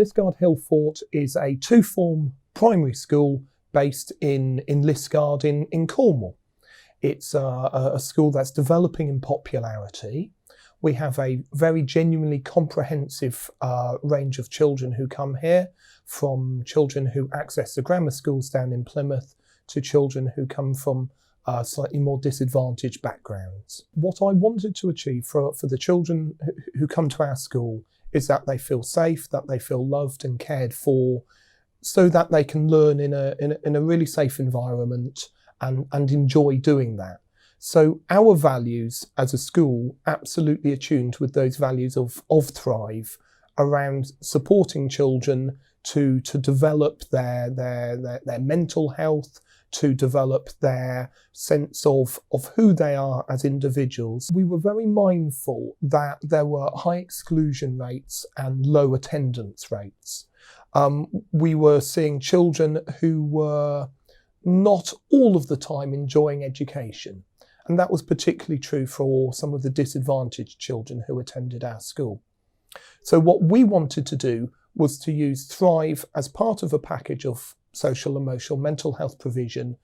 Liskeard Hillfort is a two-form primary school based in Liskeard in Cornwall. It's a school that's developing in popularity. We have a very genuinely comprehensive range of children who come here, from children who access the grammar schools down in Plymouth to children who come from slightly more disadvantaged backgrounds. What I wanted to achieve for the children who come to our school is that they feel safe, that they feel loved and cared for, so that they can learn in a really safe environment and enjoy doing that. So our values as a school absolutely attuned with those values of Thrive around supporting children to develop their mental health, to develop their sense of who they are as individuals. We were very mindful that there were high exclusion rates and low attendance rates. We were seeing children who were not all of the time enjoying education. And that was particularly true for some of the disadvantaged children who attended our school. So what we wanted to do was to use Thrive as part of a package of social, emotional, mental health provision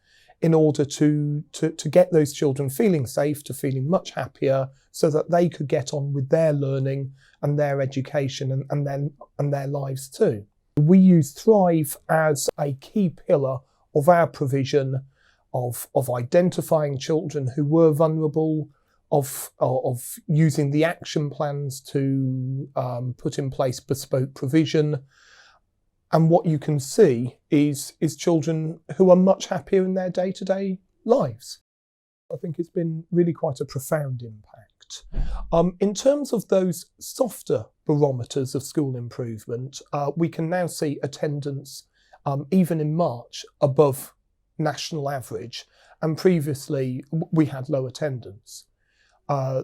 in order to get those children feeling safe, to feeling much happier, so that they could get on with their learning and their education and their lives too. We use Thrive as a key pillar of our provision of identifying children who were vulnerable, of using the action plans to put in place bespoke provision. And what you can see is children who are much happier in their day-to-day lives. I think it's been really quite a profound impact. In terms of those softer barometers of school improvement, we can now see attendance, even in March, above national average, and previously we had low attendance. 3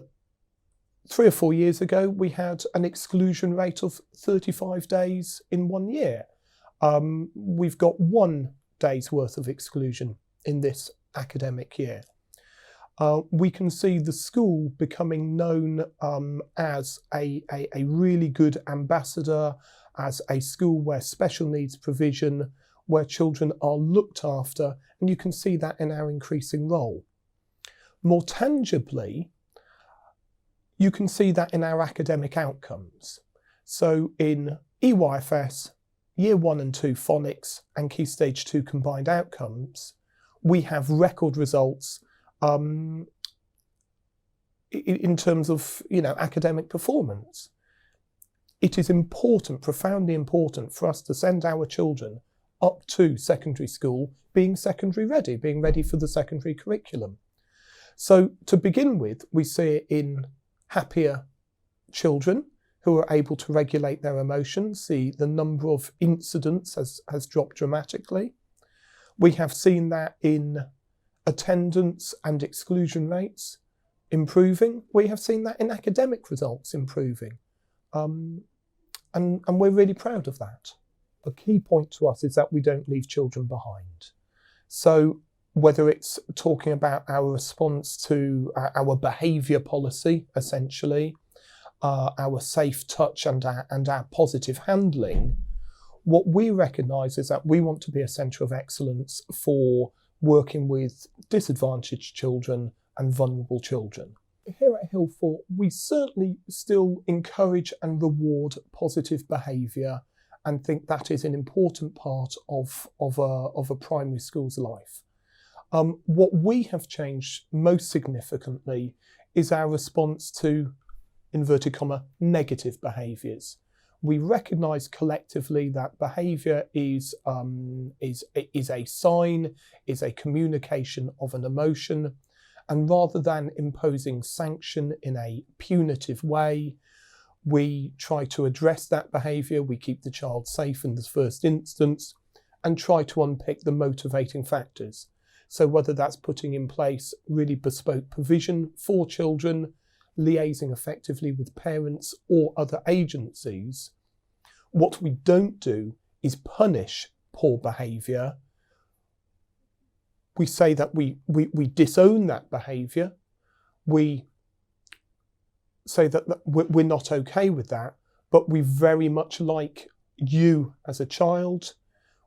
or 4 years ago, we had an exclusion rate of 35 days in 1 year. We've got 1 day's worth of exclusion in this academic year. We can see the school becoming known as a really good ambassador, as a school where special needs provision, where children are looked after, and you can see that in our increasing role. More tangibly, you can see that in our academic outcomes. So in EYFS, Year 1 and 2 phonics and Key Stage 2 combined outcomes, we have record results in terms of academic performance. It is important, profoundly important, for us to send our children up to secondary school being secondary ready, being ready for the secondary curriculum. So to begin with, we see it in happier children who are able to regulate their emotions. The number of incidents has dropped dramatically. We have seen that in attendance and exclusion rates improving. We have seen that in academic results improving. And we're really proud of that. A key point to us is that we don't leave children behind. So whether it's talking about our response to our behaviour policy, essentially, our safe touch and our positive handling, what we recognise is that we want to be a centre of excellence for working with disadvantaged children and vulnerable children. Here at Hillfort, we certainly still encourage and reward positive behaviour and think that is an important part of a primary school's life. What we have changed most significantly is our response to, inverted comma, negative behaviours. We recognise collectively that behaviour is a sign, is a communication of an emotion, and rather than imposing sanction in a punitive way, we try to address that behaviour, we keep the child safe in the first instance, and try to unpick the motivating factors. So whether that's putting in place really bespoke provision for children, liaising effectively with parents or other agencies, what we don't do is punish poor behaviour. We say that we disown that behaviour. We say that we're not okay with that, but we very much like you as a child.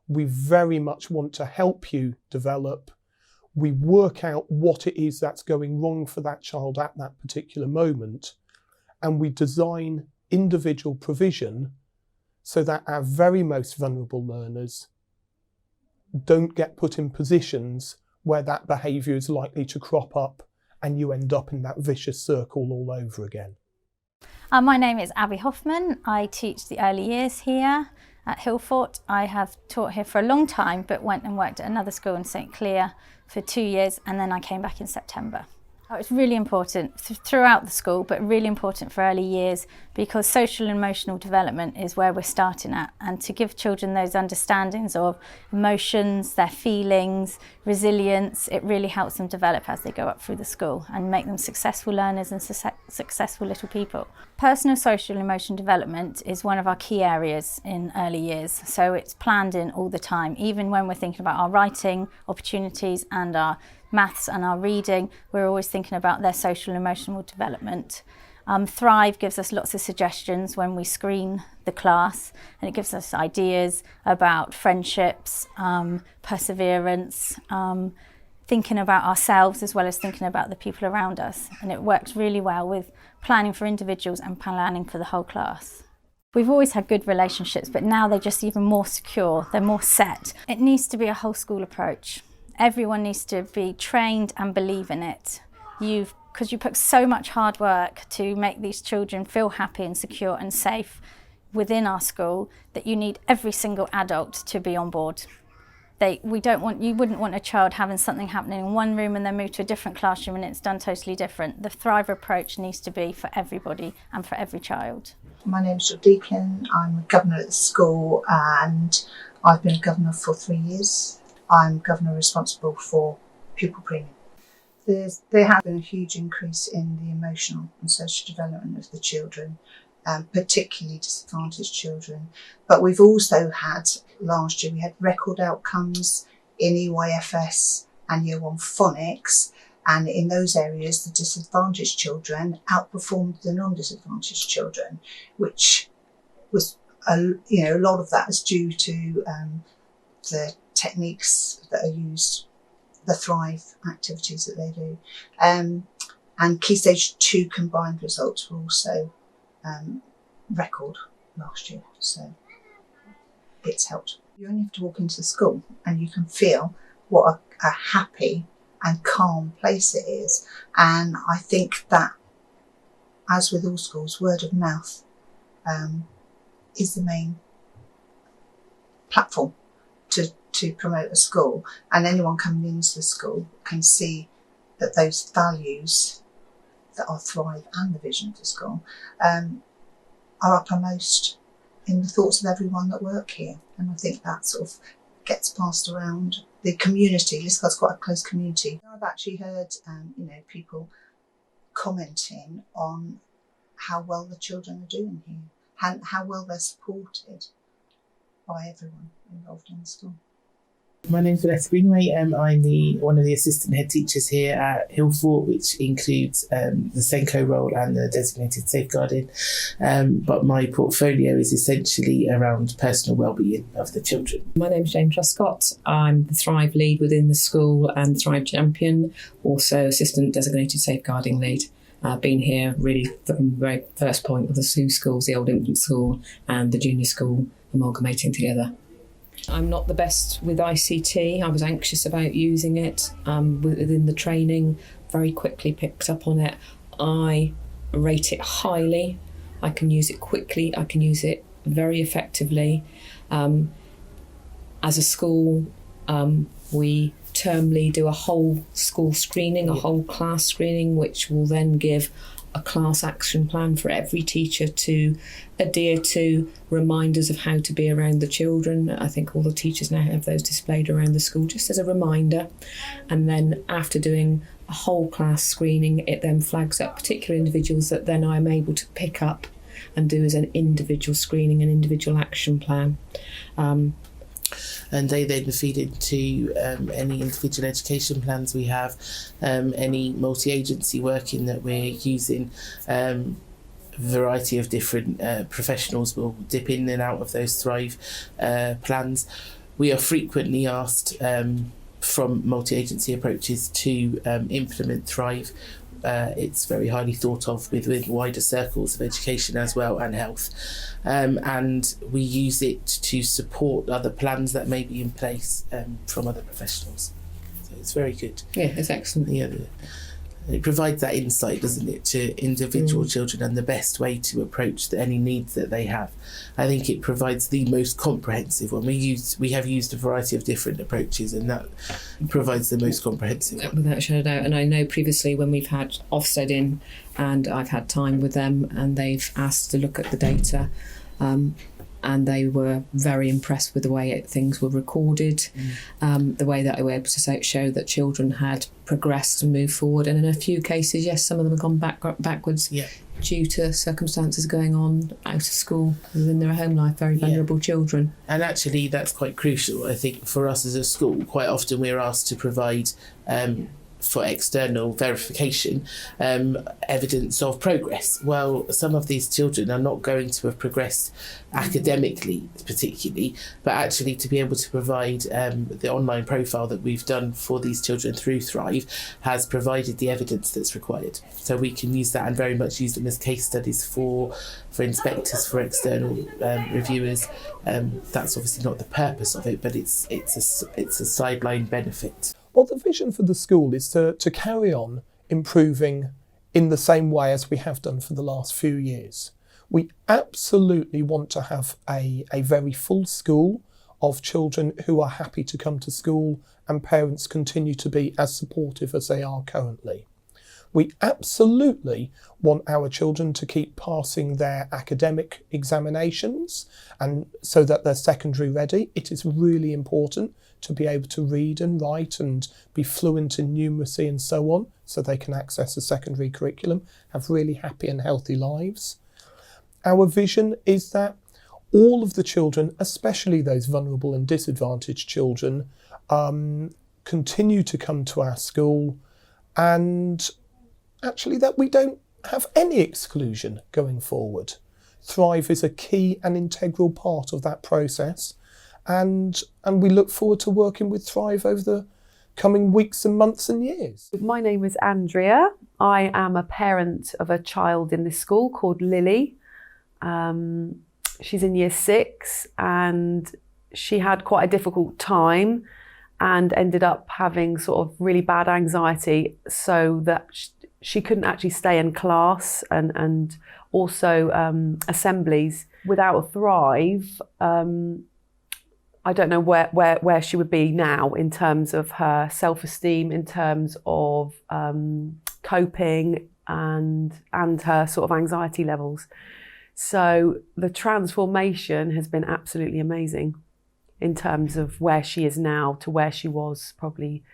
We very much want to help you develop. We work out what it is that's going wrong for that child at that particular moment, and we design individual provision so that our very most vulnerable learners don't get put in positions where that behaviour is likely to crop up and you end up in that vicious circle all over again. My name is Abby Hoffman. I teach the early years here at Hillfort. I have taught here for a long time, but went and worked at another school in St Clear for 2 years, and then I came back in September. It's really important throughout the school, but really important for early years, because social and emotional development is where we're starting at, and to give children those understandings of emotions, their feelings, resilience, it really helps them develop as they go up through the school and make them successful learners and successful little people. Personal, social and emotional development is one of our key areas in early years, so it's planned in all the time. Even when we're thinking about our writing opportunities and our maths and our reading, we're always thinking about their social and emotional development. Thrive gives us lots of suggestions when we screen the class, and it gives us ideas about friendships, perseverance, thinking about ourselves as well as thinking about the people around us. And it works really well with planning for individuals and planning for the whole class. We've always had good relationships, but now they're just even more secure, they're more set. It needs to be a whole school approach. Everyone needs to be trained and believe in it. Because you put so much hard work to make these children feel happy and secure and safe within our school, that you need every single adult to be on board. You wouldn't want a child having something happening in one room and then move to a different classroom and it's done totally different. The Thrive approach needs to be for everybody and for every child. My name's Jill Deakin. I'm a governor at the school, and I've been a governor for 3 years. I'm governor responsible for pupil premium. There has been a huge increase in the emotional and social development of the children, particularly disadvantaged children. But we've also had, last year, we had record outcomes in EYFS and Year 1 phonics, and in those areas the disadvantaged children outperformed the non-disadvantaged children, which was, a lot of that is due to the techniques that are used, the Thrive activities that they do. And Key Stage 2 combined results were also record last year, so it's helped. You only have to walk into the school and you can feel what a happy and calm place it is. And I think that, as with all schools, word of mouth is the main platform to promote a school, and anyone coming into the school can see that those values that are Thrive and the vision of the school are uppermost in the thoughts of everyone that work here. And I think that sort of gets passed around the community. Liscard's quite a close community. I've actually heard people commenting on how well the children are doing here and how well they're supported by everyone involved in the school. My name's Vanessa Greenway. I'm one of the assistant head teachers here at Hillfort, which includes the Senko role and the designated safeguarding. But my portfolio is essentially around personal wellbeing of the children. My name's Jane Truscott. I'm the Thrive lead within the school and Thrive champion, also assistant designated safeguarding lead. I've been here really from the very first point of the two schools, the old infant school and the junior school, amalgamating together. I'm not the best with ICT. I was anxious about using it within the training, very quickly picked up on it. I rate it highly. I can use it quickly. I can use it very effectively. As a school, we termly do a whole school screening, a whole class screening, which will then give a class action plan for every teacher to adhere to, reminders of how to be around the children. I think all the teachers now have those displayed around the school just as a reminder. And then after doing a whole class screening, it then flags up particular individuals that then I'm able to pick up and do as an individual screening, an individual action plan. And they then feed into any individual education plans we have, any multi-agency working that we're using variety of different professionals will dip in and out of those Thrive plans. We are frequently asked from multi-agency approaches to implement Thrive. It's very highly thought of with wider circles of education as well, and health. And we use it to support other plans that may be in place from other professionals. So it's very good. Yeah, it's excellent. Yeah, it provides that insight, doesn't it, to individual children and the best way to approach any needs that they have. I think it provides the most comprehensive one. We have used a variety of different approaches, and that provides the most comprehensive one. Without a shadow of doubt. And I know previously when we've had Ofsted in and I've had time with them and they've asked to look at the data, and they were very impressed with the way things were recorded, the way that they were able to show that children had progressed and moved forward. And in a few cases, yes, some of them have gone backwards due to circumstances going on out of school within their home life, very vulnerable children. And actually, that's quite crucial, I think, for us as a school. Quite often we're asked to provide for external verification, evidence of progress. Well, some of these children are not going to have progressed academically particularly, but actually to be able to provide the online profile that we've done for these children through Thrive has provided the evidence that's required. So we can use that and very much use them as case studies for inspectors, for external reviewers. That's obviously not the purpose of it, but it's a sideline benefit. Well, the vision for the school is to carry on improving in the same way as we have done for the last few years. We absolutely want to have a very full school of children who are happy to come to school, and parents continue to be as supportive as they are currently. We absolutely want our children to keep passing their academic examinations, and so that they're secondary ready. It is really important to be able to read and write and be fluent in numeracy and so on, so they can access a secondary curriculum, have really happy and healthy lives. Our vision is that all of the children, especially those vulnerable and disadvantaged children, continue to come to our school, and actually that we don't have any exclusion going forward. Thrive is a key and integral part of that process, and we look forward to working with Thrive over the coming weeks and months and years. My name is Andrea. I am a parent of a child in this school called Lily. She's in year 6 and she had quite a difficult time and ended up having sort of really bad anxiety, so that she couldn't actually stay in class and also assemblies. Without Thrive, I don't know where she would be now in terms of her self-esteem, in terms of coping and her sort of anxiety levels. So the transformation has been absolutely amazing in terms of where she is now to where she was probably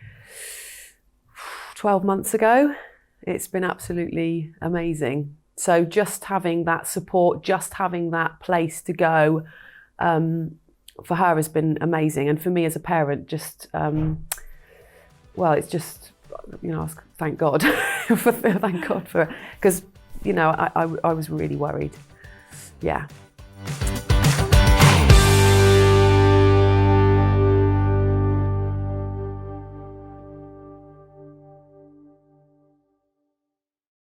12 months ago. It's been absolutely amazing. So just having that support, just having that place to go, for her has been amazing. And for me as a parent, just, well, it's just, you know, thank God, thank God for, because, you know, I was really worried. Yeah.